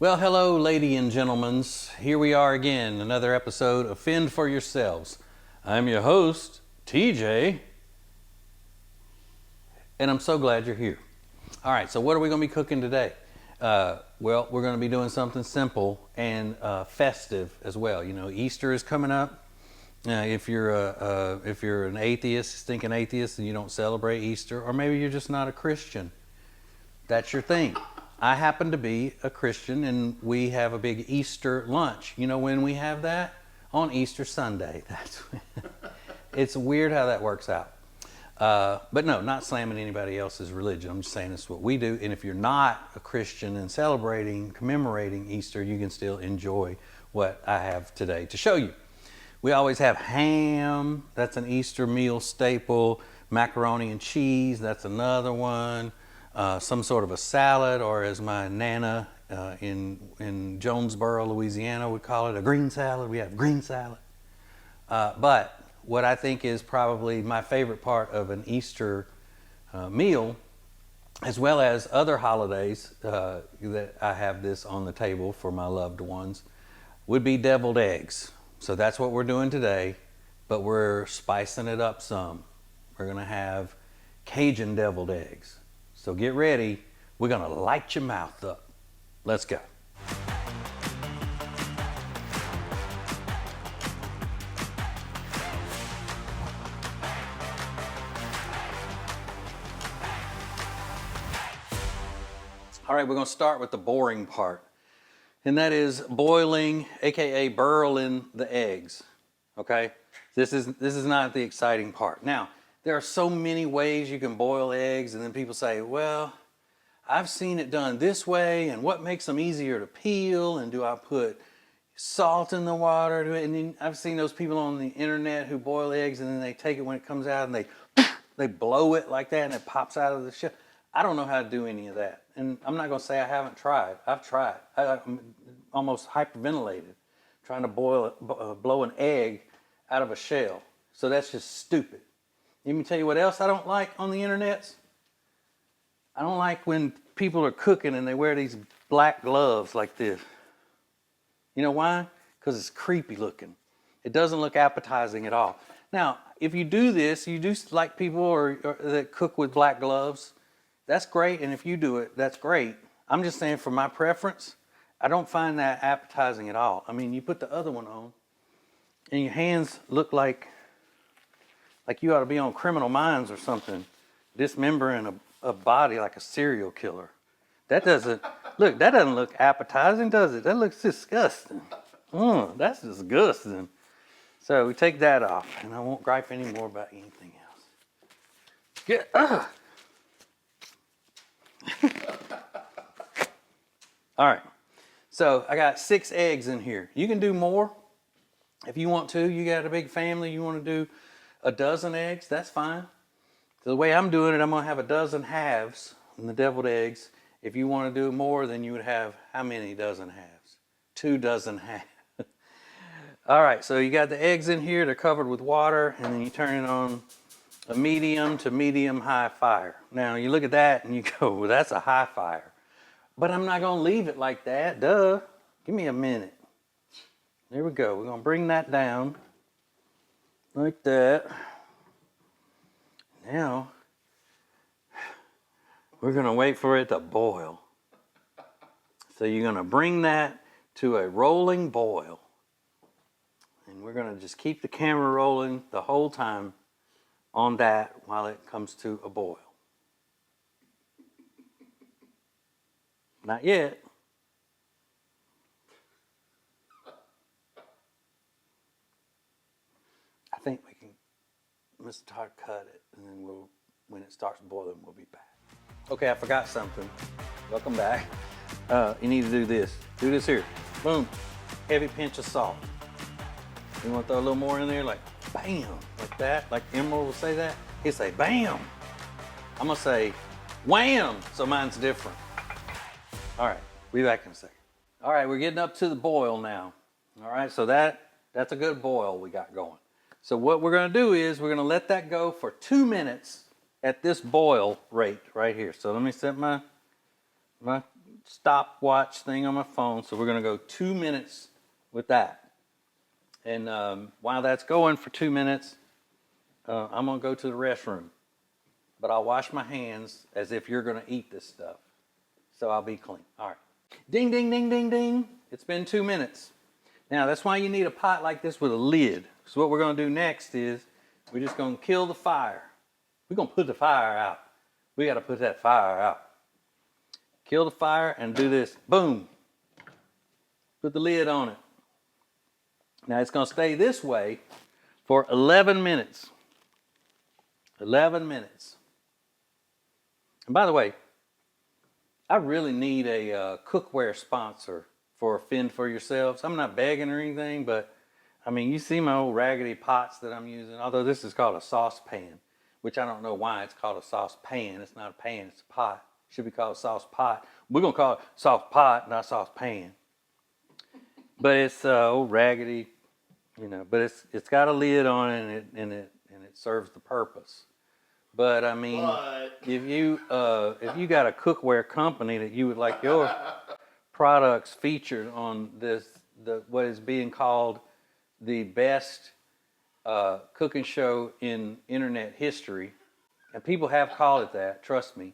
Well, hello, ladies and gentlemen. Here we are again, another episode of Fend for Yourselves. I'm your host, TJ, and I'm so glad you're here. All right, so what are we going to be cooking today? Well, we're going to be doing something simple and festive as well. You know, Easter is coming up. If you're an atheist, stinking atheist, and you don't celebrate Easter, or maybe you're just not a Christian, that's your thing. I happen to be a Christian, and we have a big Easter lunch. You know when we have that? On Easter Sunday. It's weird how that works out. But no, not slamming anybody else's religion. I'm just saying it's what we do. And if you're not a Christian and commemorating Easter, you can still enjoy what I have today to show you. We always have ham. That's an Easter meal staple. Macaroni and cheese. That's another one. Some sort of a salad, or as my nana in Jonesboro, Louisiana would call it, a green salad. We have green salad. But what I think is probably my favorite part of an Easter meal, as well as other holidays that I have this on the table for my loved ones, would be deviled eggs. So that's what we're doing today, but we're spicing it up some. We're going to have Cajun deviled eggs. So get ready. We're going to light your mouth up. Let's go. All right, we're going to start with the boring part, and that is boiling, aka burling the eggs. Okay, this is not the exciting part. Now, there are so many ways you can boil eggs, and then people say, well, I've seen it done this way, and what makes them easier to peel, and do I put salt in the water? And then I've seen those people on the internet who boil eggs, and then they take it when it comes out, and they blow it like that, and it pops out of the shell. I don't know how to do any of that, and I'm not going to say I haven't tried. I've tried. I'm almost hyperventilated trying to blow an egg out of a shell. So that's just stupid. Let me tell you what else I don't like on the internet. I don't like when people are cooking and they wear these black gloves like this. You know why? Because it's creepy looking. It doesn't look appetizing at all. Now, if you do this, you do like people that cook with black gloves, that's great. And if you do it, that's great. I'm just saying for my preference, I don't find that appetizing at all. I mean, you put the other one on and your hands look like you ought to be on Criminal Minds or something, dismembering a body like a serial killer. That doesn't look appetizing, does it? That looks disgusting. That's disgusting. So we take that off, and I won't gripe anymore about anything else. All right. So I got 6 eggs in here. You can do more if you want to. You got a big family, you want to do a dozen eggs, that's fine. So the way I'm doing it, I'm going to have a dozen halves in the deviled eggs. If you want to do more, then you would have how many dozen halves? 2 dozen halves. All right, so you got the eggs in here. They're covered with water, and then you turn it on a medium to medium-high fire. Now, you look at that, and you go, well, that's a high fire. But I'm not going to leave it like that. Duh. Give me a minute. There we go. We're going to bring that down like that. Now, we're going to wait for it to boil. So you're going to bring that to a rolling boil. And we're going to just keep the camera rolling the whole time on that while it comes to a boil. Not yet. I think we can, Mr. Todd, cut it, and then when it starts boiling, we'll be back. Okay, I forgot something. Welcome back. You need to do this. Do this here. Boom. Heavy pinch of salt. You want to throw a little more in there? Like, bam. Like that. Like Emerald will say that. He'll say, bam. I'm going to say, wham. So mine's different. All right. Be back in a second. All right, we're getting up to the boil now. All right, so that's a good boil we got going. So what we're going to do is we're going to let that go for 2 minutes at this boil rate right here. So let me set my stopwatch thing on my phone, so we're going to go 2 minutes with that. And while that's going for 2 minutes, I'm going to go to the restroom. But I'll wash my hands as if you're going to eat this stuff. So I'll be clean. All right. Ding, ding, ding, ding, ding. It's been 2 minutes. Now, that's why you need a pot like this with a lid. So what we're going to do next is we're just going to kill the fire. We're going to put the fire out. We got to put that fire out. Kill the fire and do this. Boom. Put the lid on it. Now, it's going to stay this way for 11 minutes. 11 minutes. And by the way, I really need a cookware sponsor for Fend for Yourselves. I'm not begging or anything, but I mean, you see my old raggedy pots that I'm using, although this is called a saucepan, which I don't know why it's called a saucepan. It's not a pan, it's a pot. It should be called a sauce pot. We're going to call it sauce pot, not saucepan. But it's old raggedy, you know, but it's got a lid on it and it serves the purpose. But I mean, if you got a cookware company that you would like your products featured on what is being called the best cooking show in internet history, and people have called it that, trust me,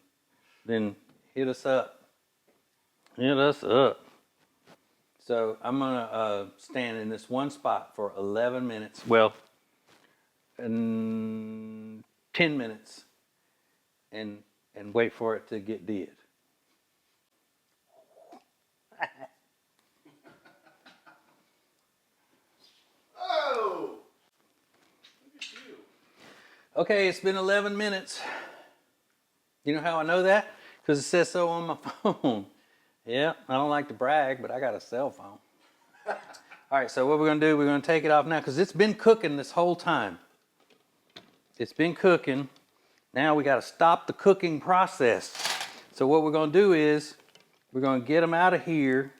then hit us up. Hit us up. So I'm gonna stand in this one spot for 11 minutes. Well, 10 minutes, and wait for it to get dead. Oh! Look at you. Okay, it's been 11 minutes. You know how I know that? Because it says so on my phone. Yeah, I don't like to brag, but I got a cell phone. All right, so what we're going to do, we're going to take it off now because it's been cooking this whole time. It's been cooking. Now we got to stop the cooking process. So what we're going to do is we're going to get them out of here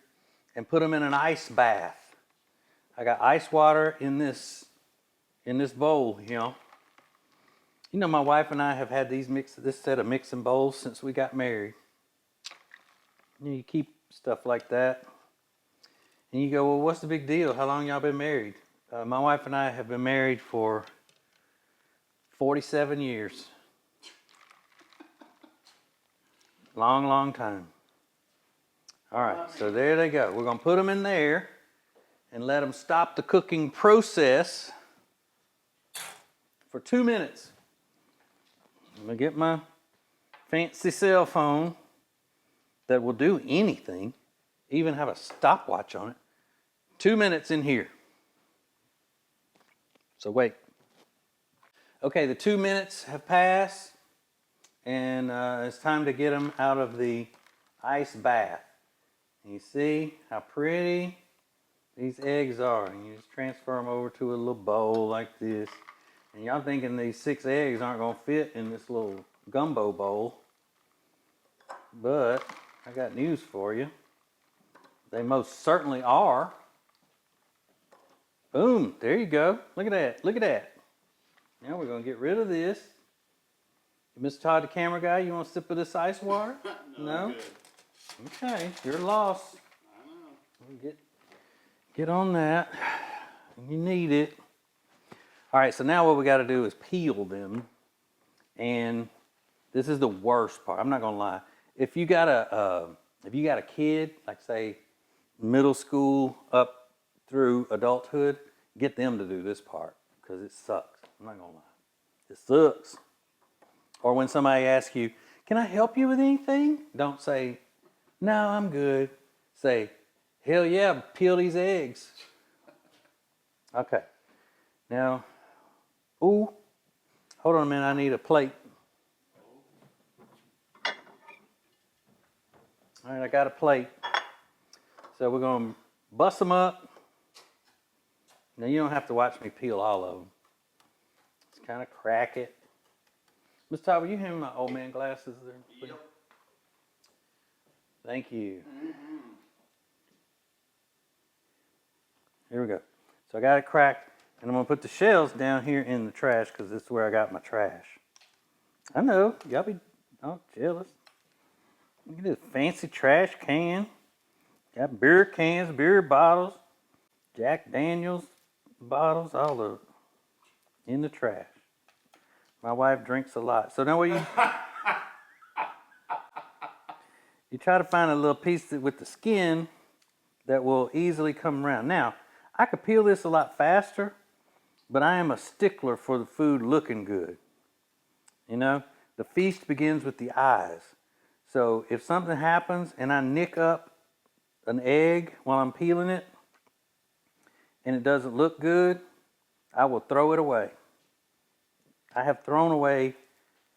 and put them in an ice bath. I got ice water in this bowl, you know. You know, my wife and I have had this set of mixing bowls since we got married. You keep stuff like that. And you go, well, what's the big deal? How long y'all been married? My wife and I have been married for 47 years. Long, long time. All right, so there they go. We're going to put them in there and let them stop the cooking process for 2 minutes. I'm going to get my fancy cell phone that will do anything, even have a stopwatch on it. 2 minutes in here. So wait. Okay, the 2 minutes have passed, and it's time to get them out of the ice bath. And you see how pretty these eggs are. And you just transfer them over to a little bowl like this. And y'all thinking these 6 eggs aren't going to fit in this little gumbo bowl. But I got news for you. They most certainly are. Boom, there you go. Look at that, look at that. Now we're going to get rid of this. Mr. Todd, the camera guy, you want a sip of this ice water? No? Okay, you're lost. I know. Get on that. You need it. All right, so now what we got to do is peel them. And this is the worst part. I'm not going to lie. If you got a kid, like say middle school up through adulthood, get them to do this part because it sucks. I'm not going to lie. It sucks. Or when somebody asks you, can I help you with anything? Don't say, no, I'm good. Say, hell yeah, peel these eggs. Okay. Now, ooh, hold on a minute, I need a plate. All right, I got a plate. So we're going to bust them up. Now, you don't have to watch me peel all of them. Just kind of crack it. Mr. Todd, will you hand me my old man glasses there, please? Yep. Thank you. Mm-hmm. Here we go. So I got it cracked, and I'm going to put the shells down here in the trash because this is where I got my trash. I know. Y'all be jealous. Look at this fancy trash can. Got beer cans, beer bottles, Jack Daniels bottles, all of it in the trash. My wife drinks a lot. So now what you try to find a little piece with the skin that will easily come around. Now, I could peel this a lot faster, but I am a stickler for the food looking good. You know, the feast begins with the eyes. So if something happens and I nick up an egg while I'm peeling it and it doesn't look good, I will throw it away. I have thrown away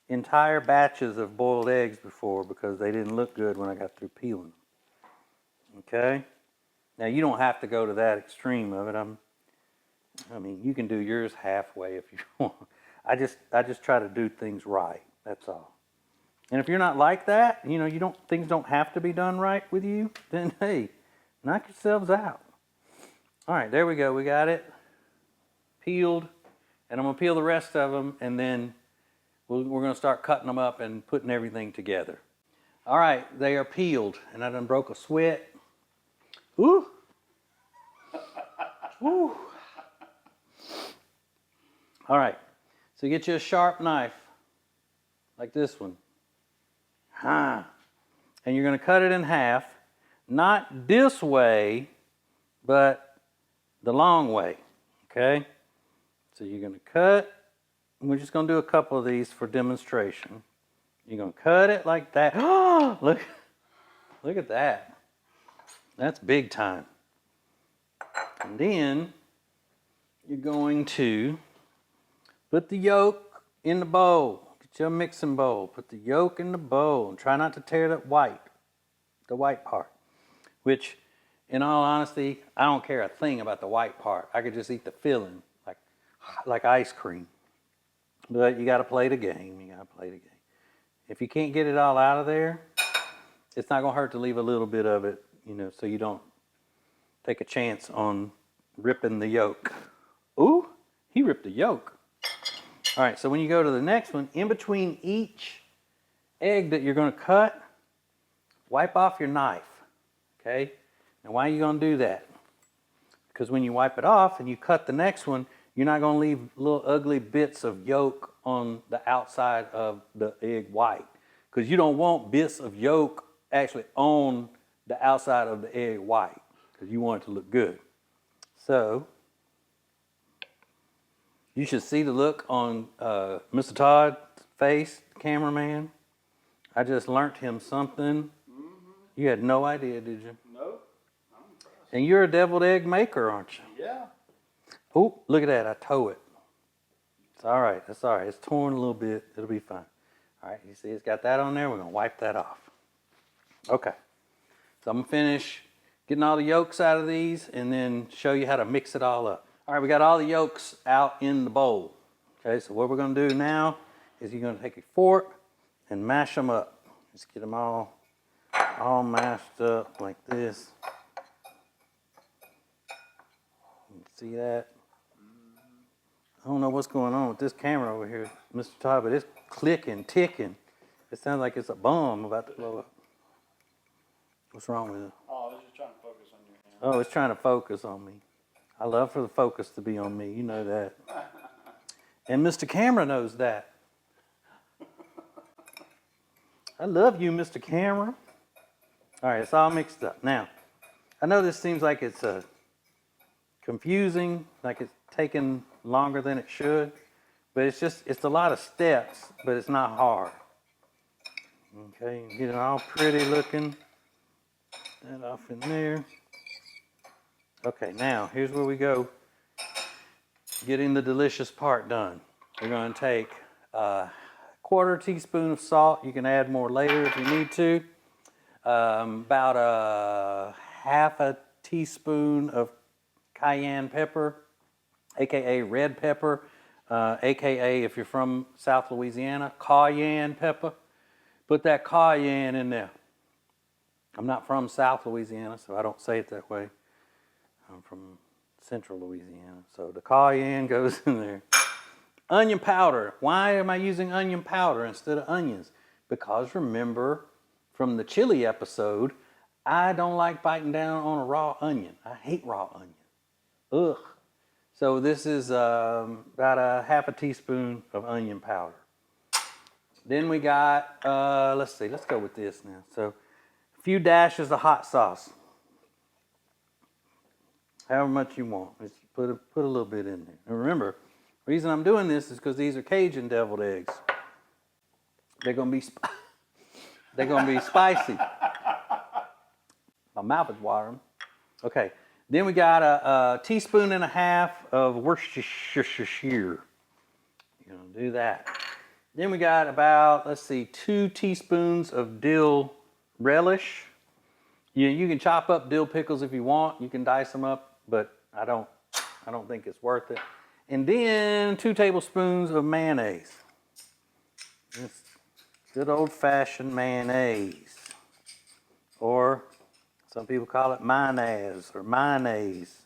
entire batches of boiled eggs before because they didn't look good when I got through peeling them. Okay? Now you don't have to go to that extreme of it. I mean, you can do yours halfway if you want. I just try to do things right. That's all. And if you're not like that, you know, things don't have to be done right with you, then hey, knock yourselves out. All right, there we go. We got it peeled, and I'm gonna peel the rest of them, and then we're gonna start cutting them up and putting everything together. All right, they are peeled, and I done broke a sweat. Ooh. Ooh. All right, so get you a sharp knife, like this one. And you're gonna cut it in half, not this way, but the long way, okay? So you're gonna cut, and we're just gonna do a couple of these for demonstration. You're gonna cut it like that. Look at that. That's big time. And then you're going to put the yolk in the bowl. Get your mixing bowl. Put the yolk in the bowl and try not to tear the white part. Which, in all honesty, I don't care a thing about the white part. I could just eat the filling like ice cream. But you got to play the game. You got to play the game. If you can't get it all out of there, it's not going to hurt to leave a little bit of it, you know, so you don't take a chance on ripping the yolk. Ooh, he ripped the yolk. All right, so when you go to the next one, in between each egg that you're going to cut, wipe off your knife, okay? Now, why are you going to do that? Because when you wipe it off and you cut the next one, you're not going to leave little ugly bits of yolk on the outside of the egg white. Because you don't want bits of yolk actually on the outside of the egg white. Because you want it to look good. So, you should see the look on Mr. Todd's face, the cameraman. I just learnt him something. Mm-hmm. You had no idea, did you? Nope. I'm impressed. And you're a deviled egg maker, aren't you? Yeah. Oh, look at that. I toe it. It's all right. That's all right. It's torn a little bit. It'll be fine. All right. You see it's got that on there. We're going to wipe that off. Okay. So I'm going to finish getting all the yolks out of these and then show you how to mix it all up. All right. We got all the yolks out in the bowl. Okay. So what we're going to do now is you're going to take a fork and mash them up. Just get them all mashed up like this. See that? I don't know what's going on with this camera over here, Mr. Todd, but it's clicking, ticking. It sounds like it's a bomb about to blow up. What's wrong with it? Oh, I was just trying to focus on your hand. Oh, it's trying to focus on me. I love for the focus to be on me. You know that. And Mr. Camera knows that. I love you, Mr. Camera. All right, it's all mixed up. Now, I know this seems like it's confusing, like it's taking longer than it should, but it's a lot of steps, but it's not hard. Okay, get it all pretty looking. That off in there. Okay, now here's where we go. Getting the delicious part done. We're going to take a quarter teaspoon of salt. You can add more later if you need to. About a half a teaspoon of cayenne pepper, aka red pepper, aka if you're from South Louisiana, cayenne pepper. Put that cayenne in there. I'm not from South Louisiana, so I don't say it that way. I'm from Central Louisiana, so the cayenne goes in there. Onion powder. Why am I using onion powder instead of onions? Because remember from the chili episode, I don't like biting down on a raw onion. I hate raw onion. Ugh. So this is about a half a teaspoon of onion powder. Then we got, let's see, let's go with this now. So a few dashes of hot sauce. However much you want. Just put a little bit in there. And remember, the reason I'm doing this is because these are Cajun deviled eggs. They're gonna be spicy. My mouth is watering. Okay. Then we got a teaspoon and a half of Worcestershire. You're gonna do that. Then we got about, let's see, 2 teaspoons of dill relish. You can chop up dill pickles if you want. You can dice them up, but I don't think it's worth it. And then 2 tablespoons of mayonnaise. Just good old-fashioned mayonnaise. Or some people call it mayonnaise or mayonnaise.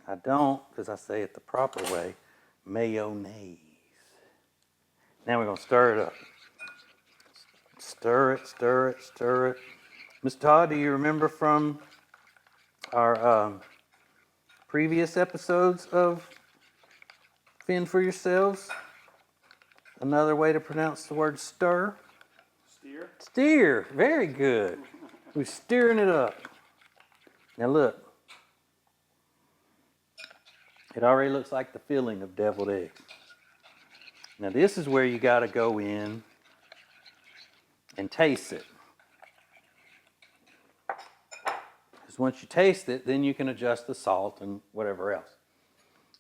I don't, because I say it the proper way, mayonnaise. Now we're going to stir it up. Stir it, stir it, stir it. Mr. Todd, do you remember from our previous episodes of Fend for Yourselves? Another way to pronounce the word stir? Steer? Steer. Very good. We're stirring it up. Now look. It already looks like the filling of deviled eggs. Now this is where you got to go in and taste it. Because once you taste it, then you can adjust the salt and whatever else.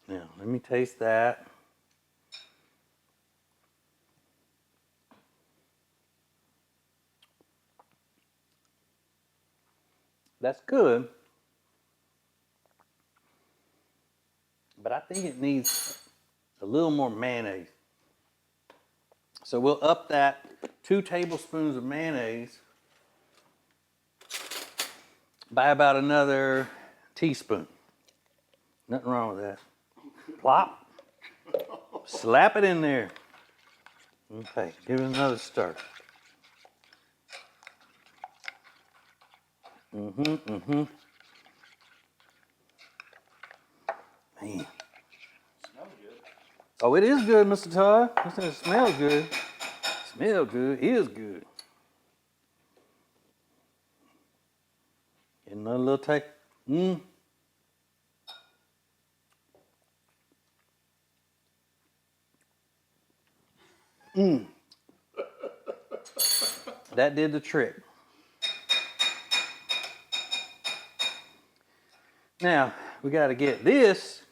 Now, let me taste that. That's good. But I think it needs a little more mayonnaise. So we'll up that 2 tablespoons of mayonnaise by about another teaspoon. Nothing wrong with that. Plop. Slap it in there. Okay, give it another stir. Man. Smells good. Oh, it is good, Mr. Todd. It smells good. Smells good. Is good. Get another little take. That did the trick. Now, we got to get this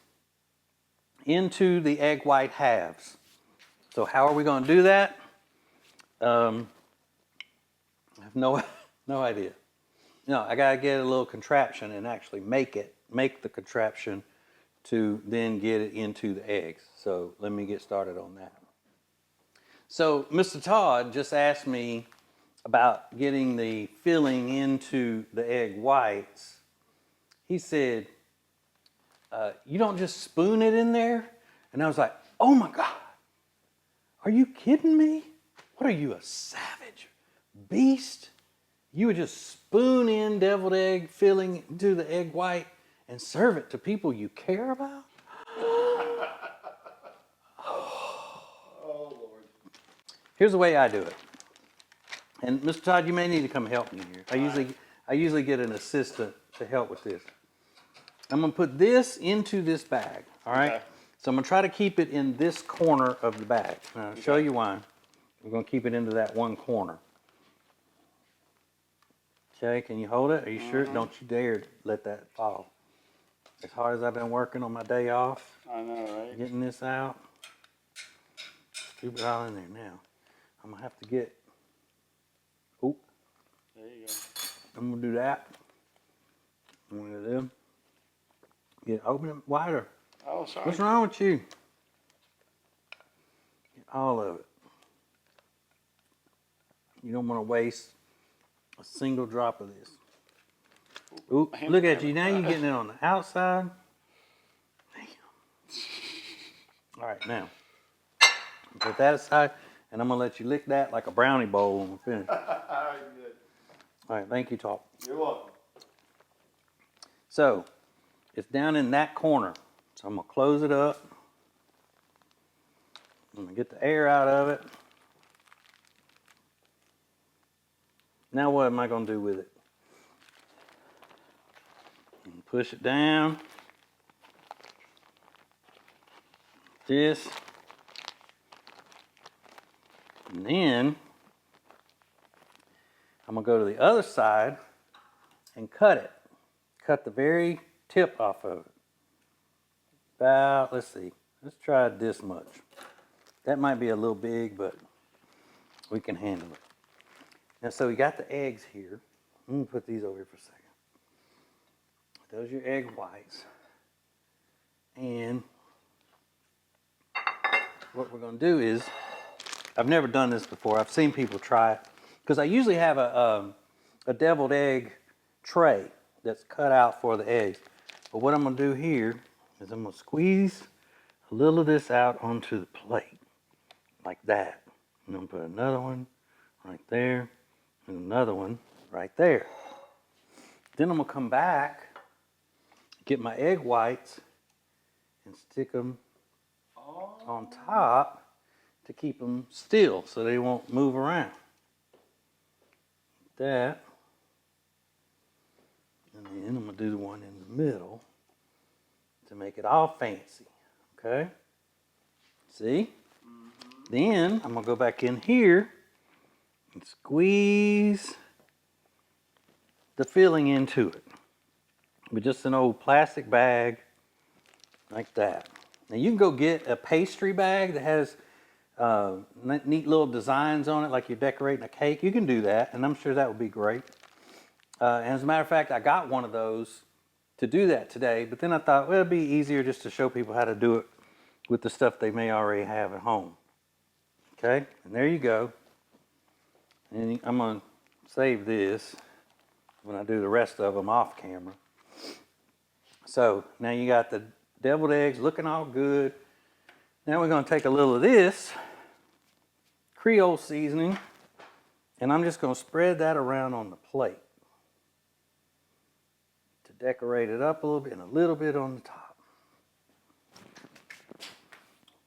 into the egg white halves. So how are we going to do that? I have no idea. No, I got to get a little contraption and actually make the contraption to then get it into the eggs. So let me get started on that. So Mr. Todd just asked me about getting the filling into the egg whites. He said, you don't just spoon it in there? And I was like, oh my God, are you kidding me? What are you, a savage beast? You would just spoon in deviled egg filling into the egg white and serve it to people you care about? Oh, Lord. Here's the way I do it. And Mr. Todd, you may need to come help me here. I usually get an assistant to help with this. I'm going to put this into this bag, all right? Okay. So I'm going to try to keep it in this corner of the bag. Now, I'll show you why. We're going to keep it into that one corner. Okay, can you hold it? Are you sure? Don't you dare let that fall. As hard as I've been working on my day off, I know, right? getting this out, scoop it all in there now. I'm going to have to get, There you go. I'm going to do that. I'm going to do, open it wider. Oh, sorry. What's wrong with you? Get all of it. You don't want to waste a single drop of this. Ooh, look at you. Now you're getting it on the outside. Damn. All right, now, put that aside. And I'm gonna let you lick that like a brownie bowl when we finish. All right, good. All right, thank you, Top. You're welcome. So, it's down in that corner. So I'm gonna close it up. I'm gonna get the air out of it. Now what am I gonna do with it? Push it down. This. And then I'm gonna go to the other side and cut it. Cut the very tip off of it. About, let's see, let's try this much. That might be a little big, but we can handle it. Now, so we got the eggs here. I'm gonna put these over here for a second. Those are your egg whites. And what we're gonna do is, I've never done this before. I've seen people try it. Because I usually have a deviled egg tray that's cut out for the eggs. But what I'm gonna do here is I'm gonna squeeze a little of this out onto the plate, like that. And I'm gonna put another one right there, and another one right there. Then I'm gonna come back, get my egg whites, and stick them on top to keep them still so they won't move around. That. And then I'm gonna do the one in the middle to make it all fancy. Okay? See? Then I'm gonna go back in here and squeeze the filling into it with just an old plastic bag like that. Now you can go get a pastry bag that has neat little designs on it, like you're decorating a cake. You can do that, and I'm sure that would be great. And as a matter of fact, I got one of those to do that today, but then I thought, well, it'd be easier just to show people how to do it with the stuff they may already have at home. Okay, and there you go. And I'm gonna save this when I do the rest of them off camera. So now you got the deviled eggs looking all good. Now we're gonna take a little of this Creole seasoning, and I'm just gonna spread that around on the plate to decorate it up a little bit and a little bit on the top.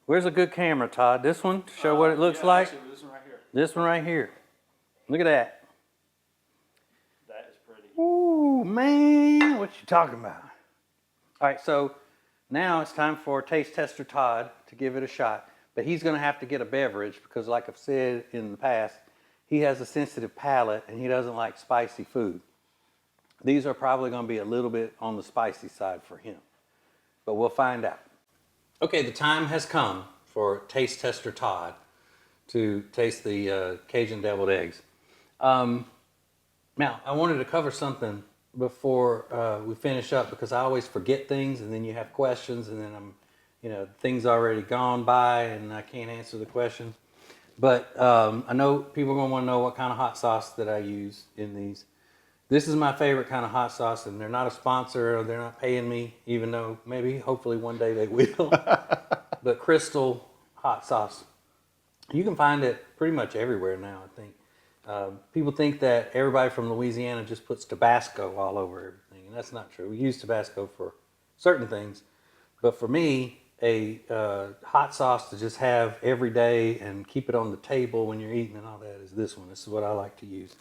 Where's a good camera, Todd? This one to show what it looks like? Actually, this one right here. This one right here. Look at that. That is pretty. Ooh, man, what you talking about? All right, so now it's time for Taste Tester Todd to give it a shot. But he's going to have to get a beverage because, like I've said in the past, he has a sensitive palate and he doesn't like spicy food. These are probably going to be a little bit on the spicy side for him. But we'll find out. Okay, the time has come for Taste Tester Todd to taste the Cajun deviled eggs. Now, I wanted to cover something before we finish up because I always forget things and then you have questions and then things already gone by and I can't answer the question. But I know people are going to want to know what kind of hot sauce that I use in these. This is my favorite kind of hot sauce, and they're not a sponsor or they're not paying me, even though maybe, hopefully one day they will. But Crystal hot sauce. You can find it pretty much everywhere now, I think. People think that everybody from Louisiana just puts Tabasco all over everything, and that's not true. We use Tabasco for certain things, but for me, a hot sauce to just have every day and keep it on the table when you're eating and all that is this one. This is what I like to use.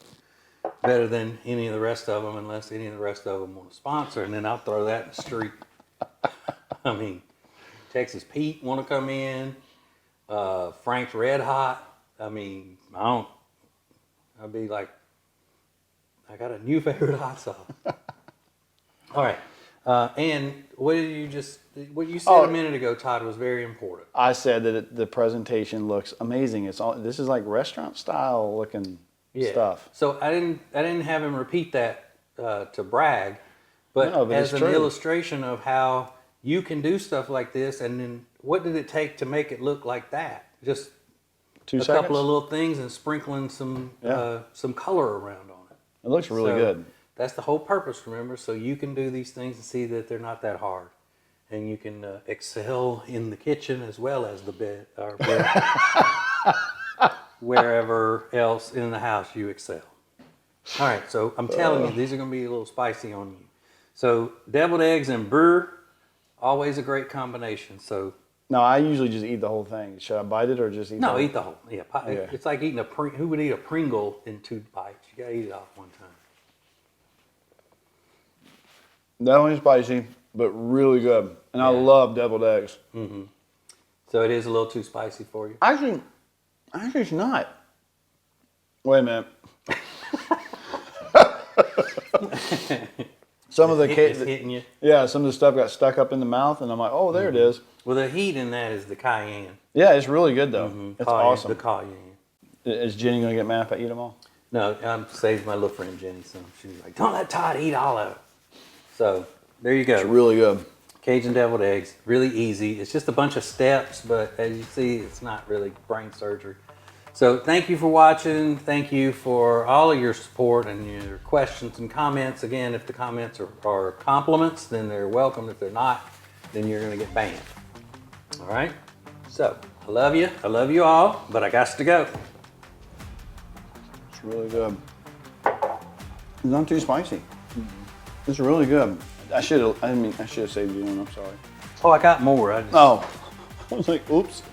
Better than any of the rest of them, unless any of the rest of them want to sponsor, and then I'll throw that in the street. I mean, Texas Pete want to come in, Frank's Red Hot. I mean, I'd be like, I got a new favorite hot sauce. All right, and what you said a minute ago, Todd, was very important. I said that the presentation looks amazing. This is like restaurant style looking stuff. So I didn't have him repeat that to brag, but No, but as it's an true. illustration of how you can do stuff like this, and then what did it take to make it look like that? Just 2 a seconds. couple of little things and sprinkling some color around on it. It looks really good. That's the whole purpose, remember? So you can do these things and see that they're not that hard, and you can excel in the kitchen as well as the bed. wherever else in the house you excel. All right, so I'm telling you, these are going to be a little spicy on you. So deviled eggs and burr, always a great combination. So No, I usually just eat the whole thing. Should I bite it or just eat? no, the whole? eat the whole. Yeah, it's like eating who would eat a Pringle in 2 bites? You gotta eat it off one time. Definitely spicy, but really good. And I love deviled eggs. So it is a little too spicy for you. Actually, it's not. Wait a minute. Some of the It's hitting you. yeah, some of the stuff got stuck up in the mouth, and I'm like, oh, there it is. Well, the heat in that is the cayenne. Yeah, it's really good though. It's Cayenne, awesome. The cayenne. Is Jenny gonna get mad if I eat them all? No, I'm saving my little friend Jenny some. She's like, don't let Todd eat all of it. So there you go. It's really good. Cajun deviled eggs, really easy. It's just a bunch of steps, but as you see, it's not really brain surgery. So thank you for watching. Thank you for all of your support and your questions and comments. Again, if the comments are compliments, then they're welcome. If they're not, then you're gonna get banned. All right? So, I love you. I love you all, but I got to go. It's really good. It's not too spicy. It's really good. I should have saved you one. I'm sorry. Oh, I got more. Oh, I was like, oops.